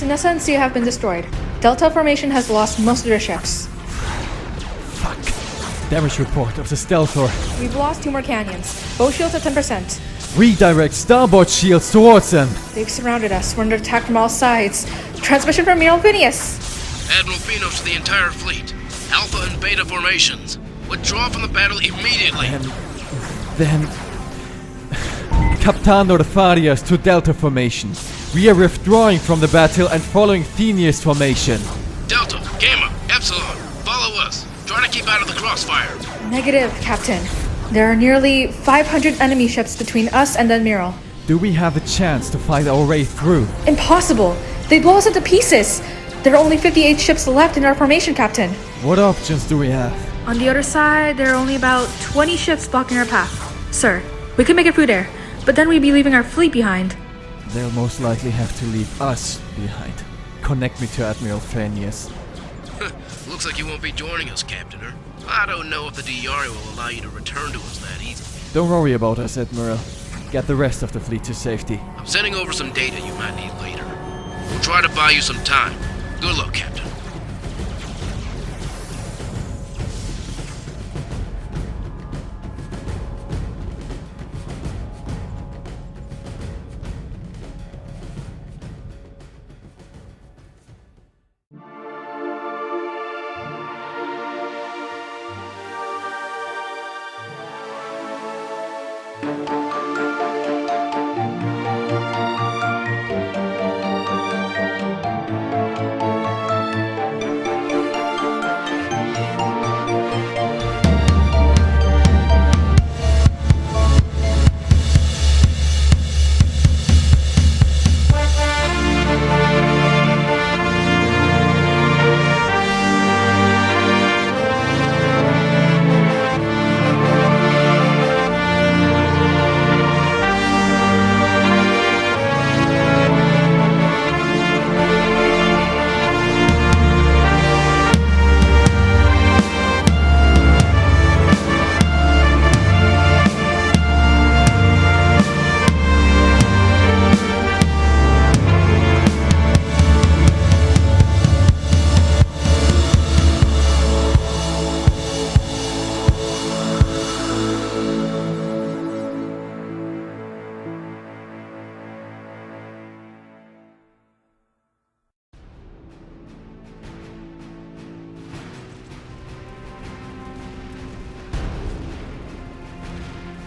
SUNS have been destroyed. Delta Formation has lost most of their ships. Fuck. Damage report of the Stealthor. We've lost 2 more canyons. Bow shields at 10%. Redirect starboard shields towards them. They've surrounded us. We're under attack from all sides. Transmission from Admiral Phineas. Admiral Phineas to the entire fleet. Alpha and Beta formations. Withdraw from the battle immediately. Then... Captanor Farias to Delta Formation. We are withdrawing from the battle and following Phineas Formation. Delta, Gamma, Epsilon, follow us. Try to keep out of the crossfire. Negative, Captain. There are nearly 500 enemy ships between us and the Admiral. Do we have a chance to fight our way through? Impossible! They'd blow us into pieces! There are only 58 ships left in our formation, Captain. What options do we have? On the other side, there are only about 20 ships blocking our path. Sir, we could make it through there, but then we'd be leaving our fleet behind. They'll most likely have to leave us behind. Connect me to Admiral Phineas. Looks like you won't be joining us, Captainer. I don't know if the DRA will allow you to return to us that easy. Don't worry about us, Admiral. Get the rest of the fleet to safety. I'm sending over some data you might need later. We'll try to buy you some time. Good luck, Captain.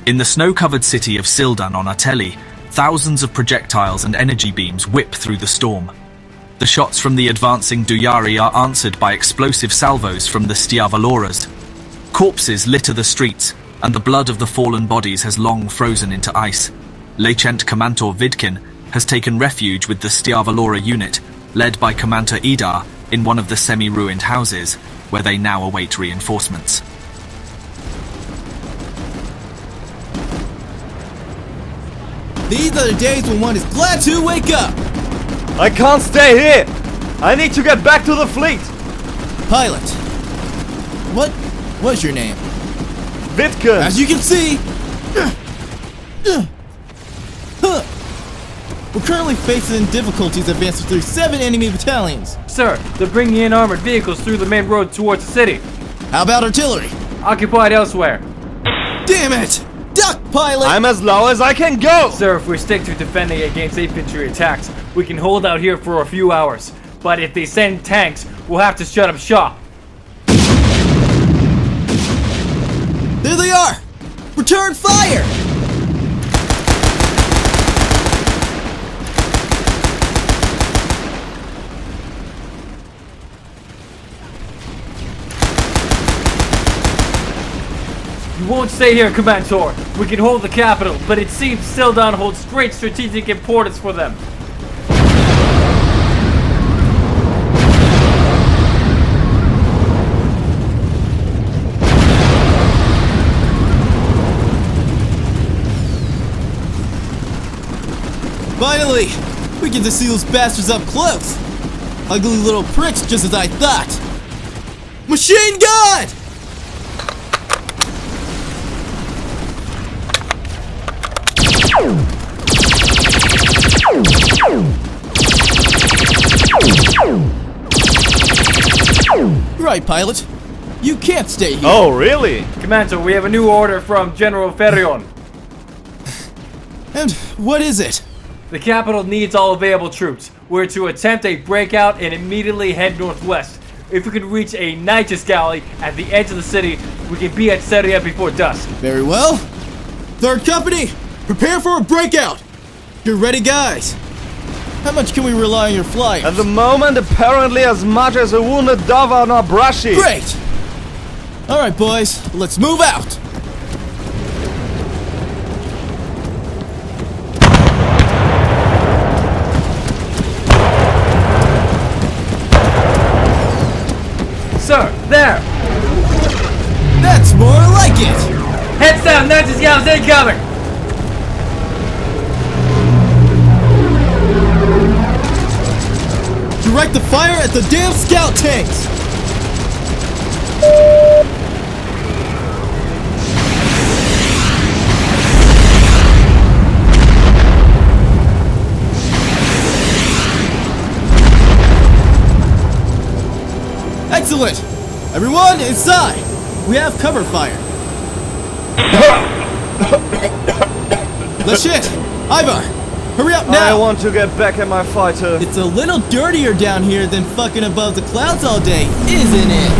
In the snow-covered city of Sildan on Ateli, thousands of projectiles and energy beams whip through the storm. The shots from the advancing Duyari are answered by explosive salvos from the Stiavaloras. Corpses litter the streets, and the blood of the fallen bodies has long frozen into ice. Lieutenant Commander Vidkin has taken refuge with the Stiavalora unit, led by Commander Eldar, in one of the semi-ruined houses, where they now await reinforcements. These are the days when one is glad to wake up! I can't stay here! I need to get back to the fleet! Pilot, what's your name? Vidkin! As you can see, we're currently facing difficulties advancing through 7 enemy battalions. Sir, they're bringing in armored vehicles through the main road towards the city. How about artillery? Occupied elsewhere. Damn it! Duck, pilot! I'm as low as I can go! Sir, if we stick to defending against infantry attacks, we can hold out here for a few hours. But if they send tanks, we'll have to shut up shop. There they are! Return fire! You won't stay here, Commander. We can hold the capital, but it seems Sildan holds great strategic importance for them. Finally! We get to see those bastards up close! Ugly little pricks, just as I thought! Machine gun! right, pilot. You can't stay here. Oh, really? Commander, we have a new order from General Ferion. And what is it? The capital needs all available troops. We're to attempt a breakout and immediately head northwest. If we can reach a Nitrous galley at the edge of the city, we can be at Eria before dusk. Very well. Third company, prepare for a breakout. You're ready, guys. How much can we rely on your flyers? At the moment, apparently as much as a wounded dove on our brushy. Great! Alright, boys, let's move out! Sir, there! That's more like it! Heads down, Nitrous galleys incoming! Direct the fire at the damn scout tanks! Excellent! Everyone, inside! We have cover fire. The shit! Ivar! Hurry up now! I want to get back at my fighter. It's a little dirtier down here than fucking above the clouds all day, isn't it?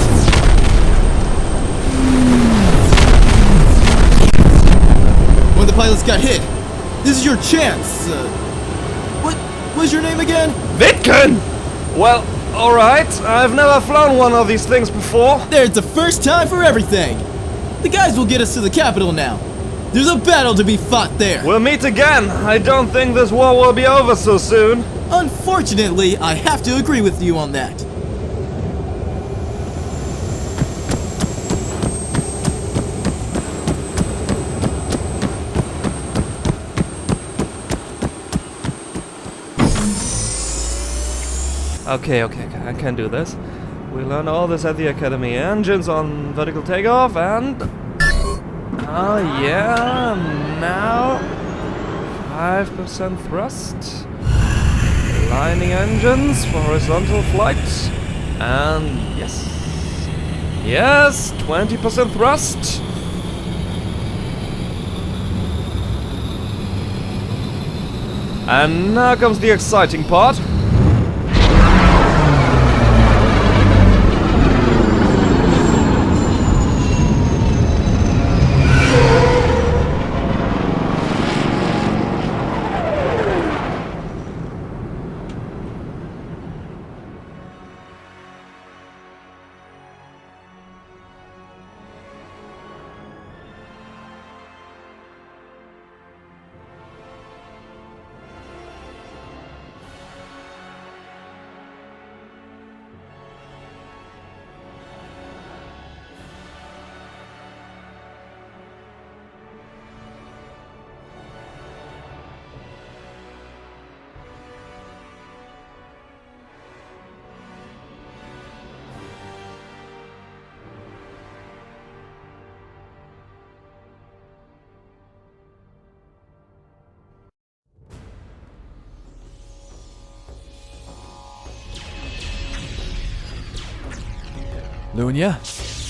One of the pilots got hit. This is your chance. What was your name again? Witken! Well, alright. I've never flown one of these things before. There's the first time for everything. The guys will get us to the capital now. There's a battle to be fought there. We'll meet again. I don't think this war will be over so soon. Unfortunately, I have to agree with you on that. Okay, I can do this. We learn all this at the academy. Engines on vertical takeoff and... Oh yeah, now 5% thrust. Aligning engines for horizontal flight. And yes, 20% thrust. And now comes the exciting part. Lunia,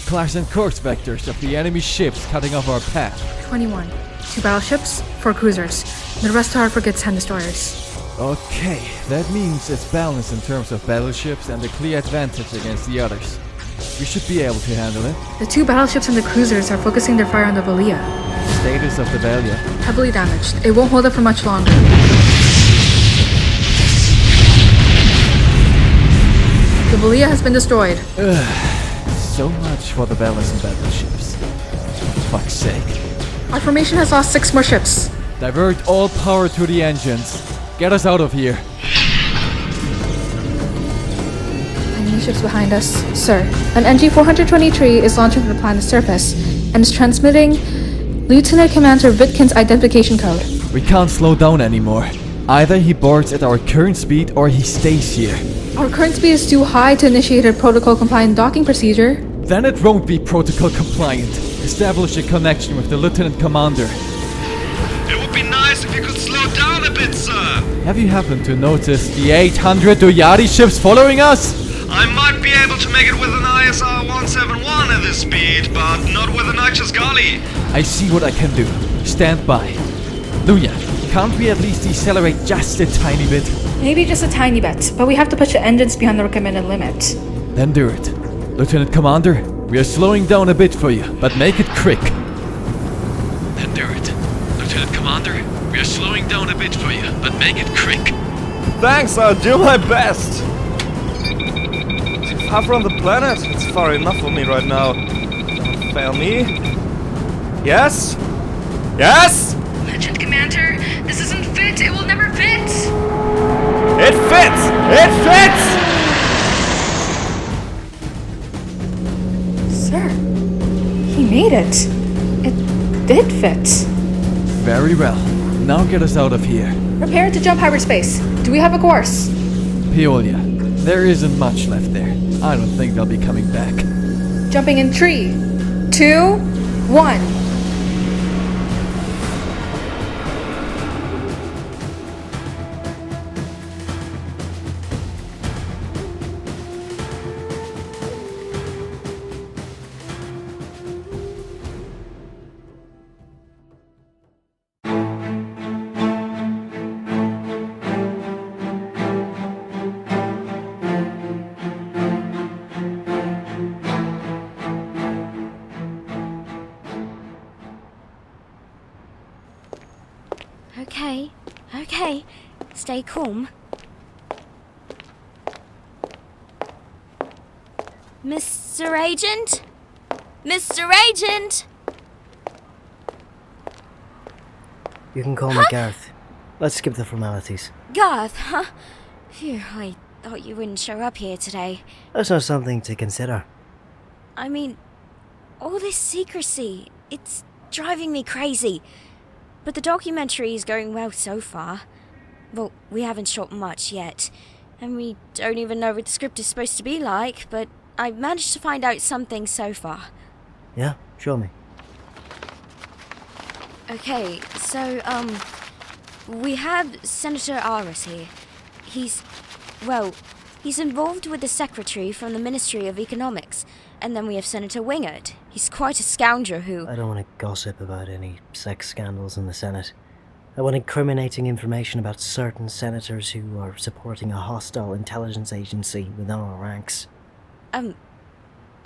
class and course vectors of the enemy ships cutting off our path. 21. 2 battleships, 4 cruisers. The rest are frigates and destroyers. Okay, that means it's balanced in terms of battleships and a clear advantage against the others. We should be able to handle it. The 2 battleships and the cruisers are focusing their fire on the Valia. Status of the Valia. Heavily damaged. It won't hold up for much longer. The Valia has been destroyed. So much for the balance in battleships. For fuck's sake. Our formation has lost 6 more ships. Divert all power to the engines. Get us out of here. Enemy ships behind us. Sir, an NG-423 is launching from the planet's surface and is transmitting Lieutenant Commander Witken's identification code. We can't slow down anymore. Either he boards at our current speed or he stays here. Our current speed is too high to initiate a protocol-compliant docking procedure. Then it won't be protocol compliant. Establish a connection with the Lieutenant Commander. It would be nice if you could slow down a bit, sir. Have you happened to notice the 800 Duyari ships following us? I might be able able to make it with an ISR 171 at this speed, but not with a nitrous galley. I see what I can do. Stand by. Lunya, can't we at least decelerate just a tiny bit? Maybe just a tiny bit, but we have to push the engines beyond the recommended limit. Then do it. Lieutenant Commander, we are slowing down a bit for you, but make it quick. Then do it. Lieutenant Commander, we are slowing down a bit for you, but make it quick. Thanks, I'll do my best. Far from the planet, it's far enough for me right now. Don't fail me. Yes? Yes? Lieutenant Commander, this isn't fit. It will never fit. It fits! It fits! Sir, he made it. It did fit. Very well. Now get us out of here. Prepare to jump hyperspace. Do we have a course? Peolia, there isn't much left there. I don't think they'll be coming back. Jumping in 3, 2, 1. Okay. Stay calm. Mr. Agent? Mr. Agent? You can call me Garth. Let's skip the formalities. Garth, huh? Phew, I thought you wouldn't show up here today. That's not something to consider. I mean, all this secrecy, it's driving me crazy. But the documentary is going well so far. Well, we haven't shot much yet, and we don't even know what the script is supposed to be like, but I've managed to find out something so far. Yeah? Show me. Okay, so, we have Senator Aris here. He's involved with the secretary from the Ministry of Economics, and then we have Senator Wingard. He's quite a scoundrel who... I don't want to gossip about any sex scandals in the Senate. I want incriminating information about certain senators who are supporting a hostile intelligence agency within our ranks. A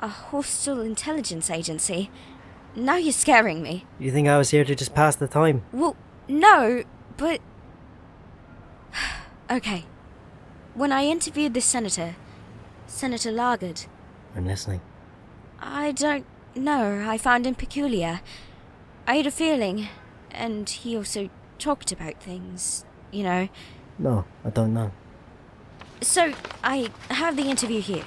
hostile intelligence agency? Now you're scaring me. You think I was here to just pass the time? Well, no, but... Okay. When I interviewed the senator, Senator Largard... I'm listening. I don't know. I found him peculiar. I had a feeling, and he also talked about things, you know. No, I don't know. So, I have the interview here.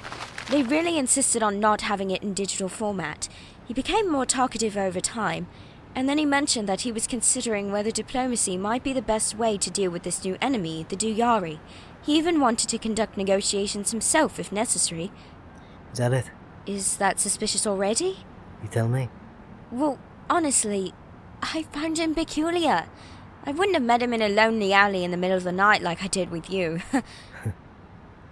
They really insisted on not having it in digital format. He became more talkative over time, and then he mentioned that he was considering whether diplomacy might be the best way to deal with this new enemy, the Duyari. He even wanted to conduct negotiations himself if necessary. Is that it? Is that suspicious already? You tell me. Well, honestly, I found him peculiar. I wouldn't have met him in a lonely alley in the middle of the night like I did with you.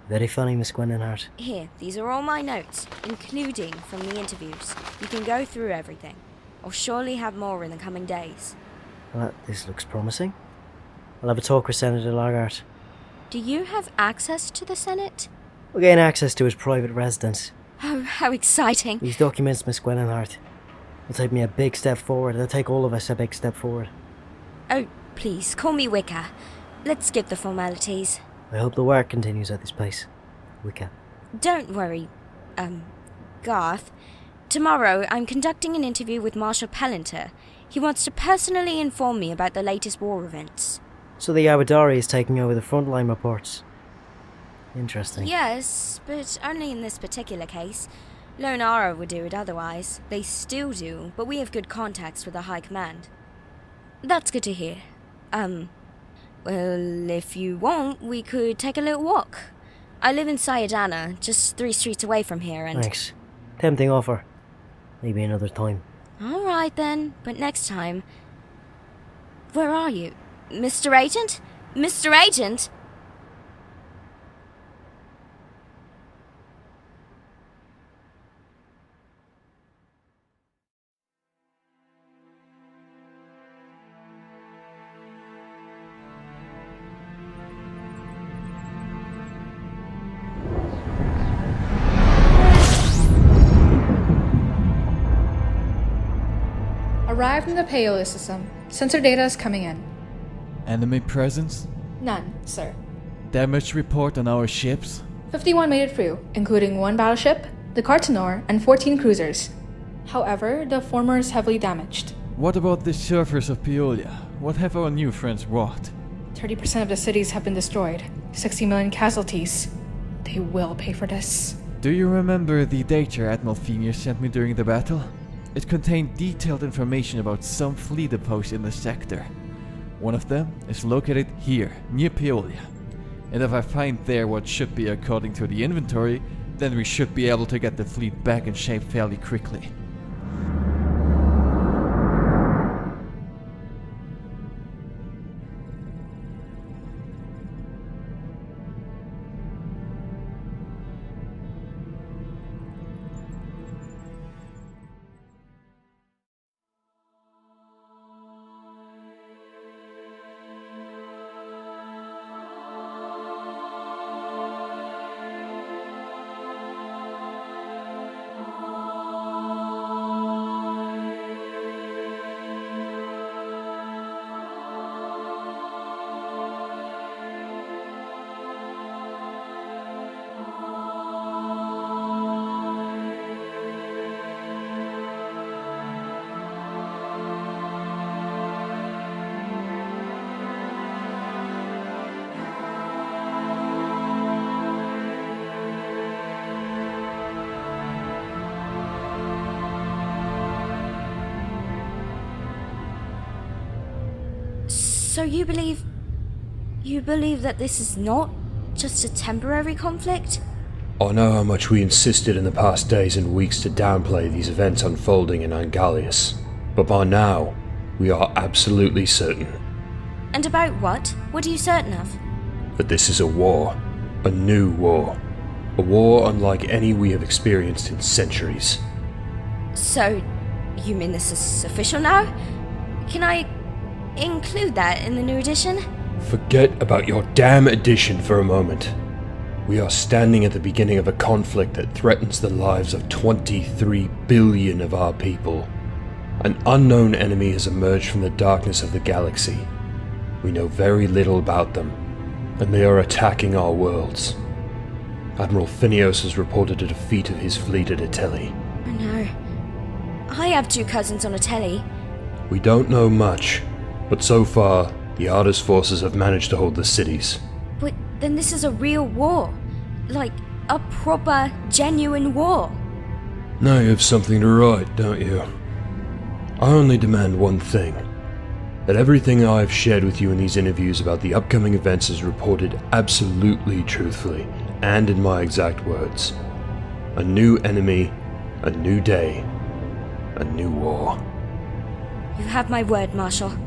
Very funny, Miss Gwenenhart. Here, these are all my notes, including from the interviews. You can go through everything. I'll surely have more in the coming days. Well, this looks promising. I'll have a talk with Senator Largard. Do you have access to the Senate? We'll gain access to his private residence. Oh, how exciting. These documents, Miss Gwenenhart, will take me a big step forward. They'll take all of us a big step forward. Oh, please, call me Wicca. Let's skip the formalities. I hope the work continues at this place. Wicca. Don't worry, Garth. Tomorrow, I'm conducting an interview with Marshal Palanthur. He wants to personally inform me about the latest war events. So the Awadari is taking over the frontline reports. Interesting. Yes, but only in this particular case. Lonara would do it otherwise. They still do, but we have good contacts with the High Command. That's good to hear. Well, if you want, we could take a little walk. I live in Sayadana, just 3 streets away from here, and... Thanks. Tempting offer. Maybe another time. Alright then, but next time... Where are you? Mr. Agent? Mr. Agent? Arrived in the Paoli system. Sensor data is coming in. Enemy presence? None, sir. Damage report on our ships? 51 made it through, including 1 battleship, the Captanor, and 14 cruisers. However, the former is heavily damaged. What about the surfers of Paoli? What have our new friends wrought? 30% of the cities have been destroyed. 60 million casualties. They will pay for this. Do you remember the data Admiral Fenius sent me during the battle? It contained detailed information about some fleet depots in the sector. One of them is located here, near Paoli. And if I find there what should be according to the inventory, then we should be able to get the fleet back in shape fairly quickly. So you believe that this is not just a temporary conflict? I know how much we insisted in the past days and weeks to downplay these events unfolding in Angalius, but by now, we are absolutely certain. And about what? What are you certain of? That this is a war. A new war. A war unlike any we have experienced in centuries. So, you mean this is official now? Can I include that in the new edition? Forget about your damn edition for a moment. We are standing at the beginning of a conflict that threatens the lives of 23 billion of our people. An unknown enemy has emerged from the darkness of the galaxy. We know very little about them, and they are attacking our worlds. Admiral Fenios has reported a defeat of his fleet at Ateli. Oh no. I have 2 cousins on Ateli. We don't know much, but so far, the Arda's forces have managed to hold the cities. But then this is a real war. Like, a proper, genuine war. Now you have something to write, don't you? I only demand one thing. That everything I have shared with you in these interviews about the upcoming events is reported absolutely truthfully, and in my exact words. A new enemy, a new day, a new war. You have my word, Marshal.